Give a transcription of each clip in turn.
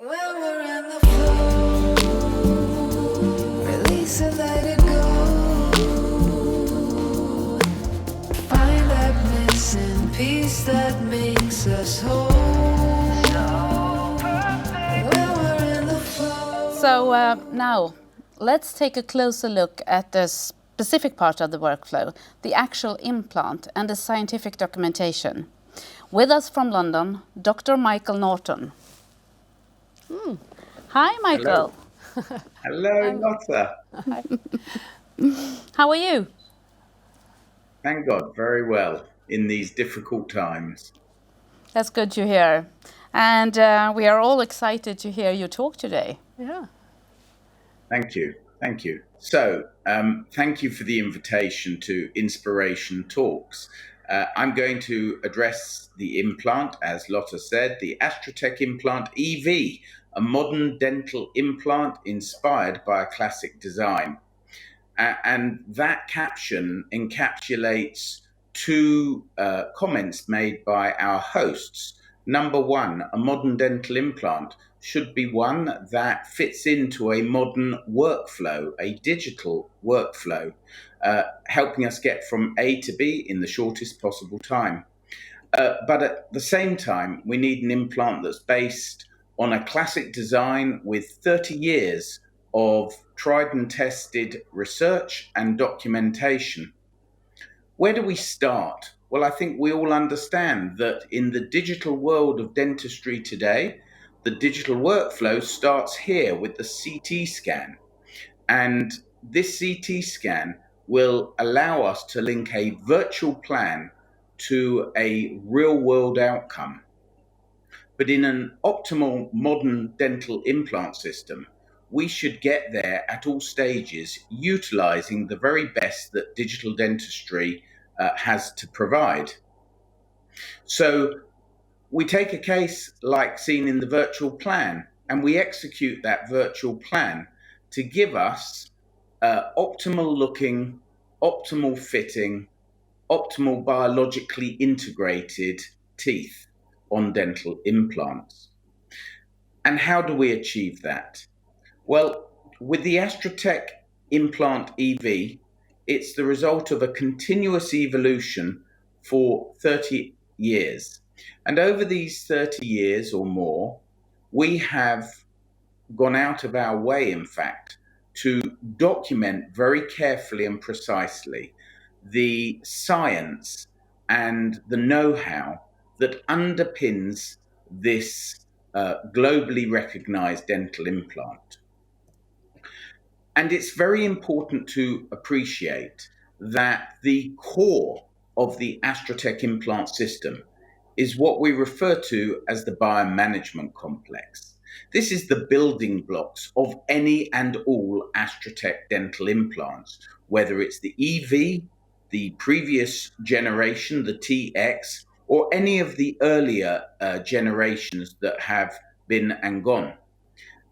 When we're in the flow, release and let it go. Find that missing piece that makes us whole. When we're in the flow. So now, let's take a closer look at the specific part of the workflow, the actual implant and the scientific documentation. With us from London, Dr. Michael Norton. Hi, Michael. Hello, Lotta. How are you? Thank God, very well in these difficult times. That's good to hear. And we are all excited to hear you talk today. Yeah. Thank you. Thank you. So, thank you for the invitation to Inspiration Talks. I'm going to address the implant, as Lotta said, the Astra Tech Implant EV, a modern dental implant inspired by a classic design. And that caption encapsulates two comments made by our hosts. Number one, a modern dental implant should be one that fits into a modern workflow, a digital workflow, helping us get from A to B in the shortest possible time. But at the same time, we need an implant that's based on a classic design with 30 years of tried and tested research and documentation. Where do we start? Well, I think we all understand that in the digital world of dentistry today, the digital workflow starts here with the CT scan. And this CT scan will allow us to link a virtual plan to a real world outcome. But in an optimal modern dental implant system, we should get there at all stages, utilizing the very best that digital dentistry has to provide. So we take a case like seen in the virtual plan, and we execute that virtual plan to give us optimal looking, optimal fitting, optimal biologically integrated teeth on dental implants. And how do we achieve that? Well, with the Astra Tech Implant EV, it's the result of a continuous evolution for 30 years. And over these 30 years or more, we have gone out of our way, in fact, to document very carefully and precisely the science and the know-how that underpins this globally recognized dental implant. And it's very important to appreciate that the core of the Astra Tech Implant System is what we refer to as the biomanagement complex. This is the building blocks of any and all Astra Tech dental implants, whether it's the EV, the previous generation, the TX, or any of the earlier generations that have been and gone.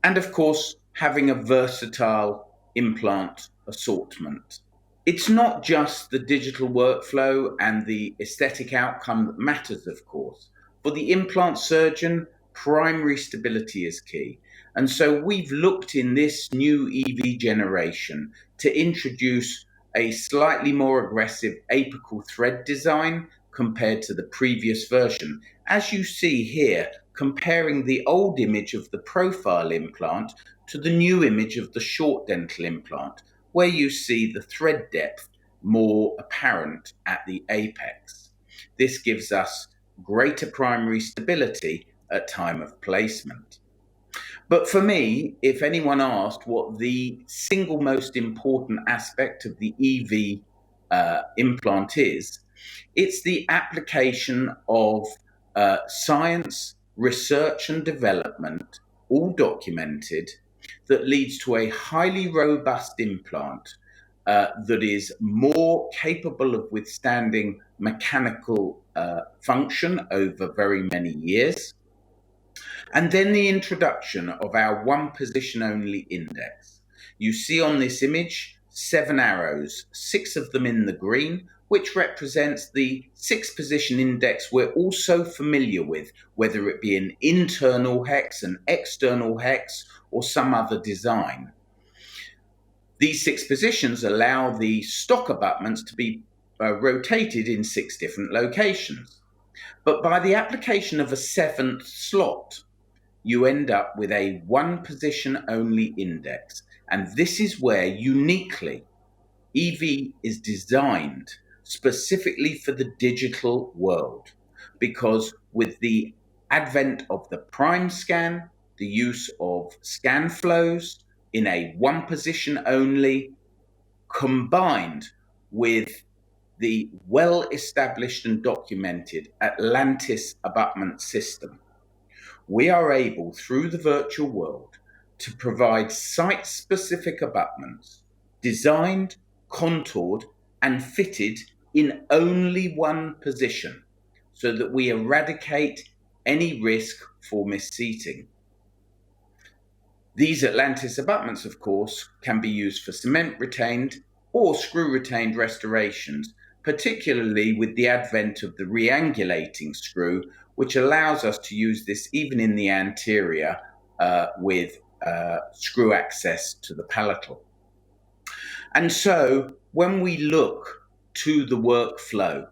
And of course, having a versatile implant assortment. It's not just the digital workflow and the aesthetic outcome that matters, of course. For the implant surgeon, primary stability is key. And so we've looked in this new EV generation to introduce a slightly more aggressive apical thread design compared to the previous version. As you see here, comparing the old image of the profile implant to the new image of the short dental implant, where you see the thread depth more apparent at the apex. This gives us greater primary stability at time of placement. But for me, if anyone asked what the single most important aspect of the EV implant is, it's the application of science, research and development, all documented, that leads to a highly robust implant that is more capable of withstanding mechanical function over very many years. And then the introduction of our one position only index. You see on this image 7 arrows, 6 of them in the green, which represents the 6-position index we're all so familiar with, whether it be an internal hex, an external hex, or some other design. These 6 positions allow the stock abutments to be rotated in 6 different locations. But by the application of a 7th slot, you end up with a 1-position only index. And this is where uniquely EV is designed specifically for the digital world, because with the advent of the prime scan, the use of scan flows in a 1-position only, combined with the well-established and documented Atlantis abutment system, we are able, through the virtual world, to provide site-specific abutments designed, contoured, and fitted in only 1 position, so that we eradicate any risk for misseating. These Atlantis abutments, of course, can be used for cement-retained or screw-retained restorations, particularly with the advent of the reangulating screw, which allows us to use this even in the anterior with screw access to the palatal. And so when we look to the workflow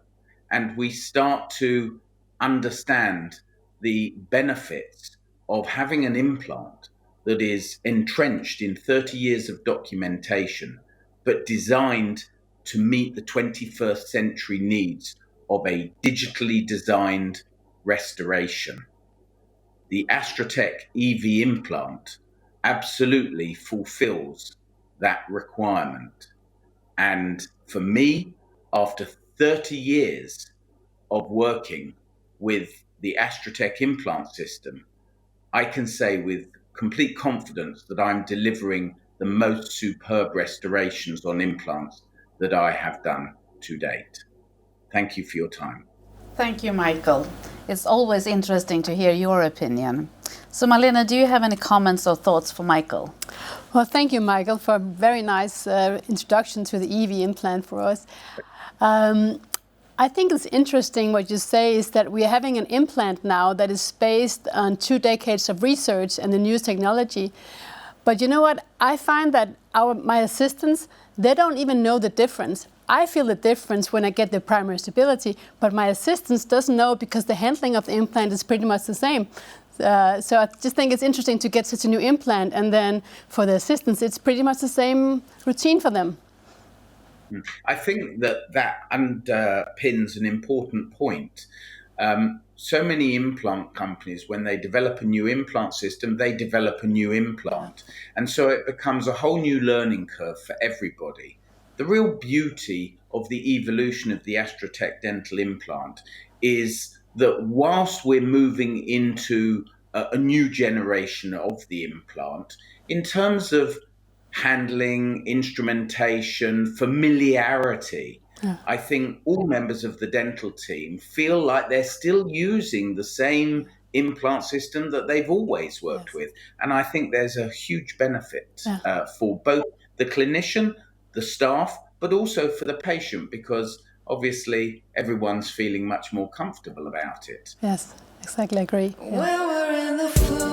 and we start to understand the benefits of having an implant that is entrenched in 30 years of documentation, but designed to meet the 21st century needs of a digitally designed restoration, the Astra Tech EV implant absolutely fulfills that requirement. And for me, after 30 years of working with the Astra Tech Implant System, I can say with complete confidence that I'm delivering the most superb restorations on implants that I have done to date. Thank you for your time. Thank you, Michael. It's always interesting to hear your opinion. So, Malena, do you have any comments or thoughts for Michael? Well, thank you, Michael, for a very nice introduction to the EV implant for us. I think it's interesting what you say is that we are having an implant now that is based on 2 decades of research and the newest technology. But you know what? I find that my assistants, they don't even know the difference. I feel the difference when I get the primary stability, but my assistants doesn't know because the handling of the implant is pretty much the same. So I just think it's interesting to get such a new implant, and then for the assistants, it's pretty much the same routine for them. I think that underpins an important point. So many implant companies, when they develop a new implant system, they develop a new implant. And so it becomes a whole new learning curve for everybody. The real beauty of the evolution of the Astra Tech dental implant is that whilst we're moving into a new generation of the implant, in terms of handling, instrumentation, familiarity, I think all members of the dental team feel like they're still using the same implant system that they've always worked with. And I think there's a huge benefit for both the clinician, the staff, but also for the patient, because obviously everyone's feeling much more comfortable about it. Yes, exactly, I agree. When we're in the flu.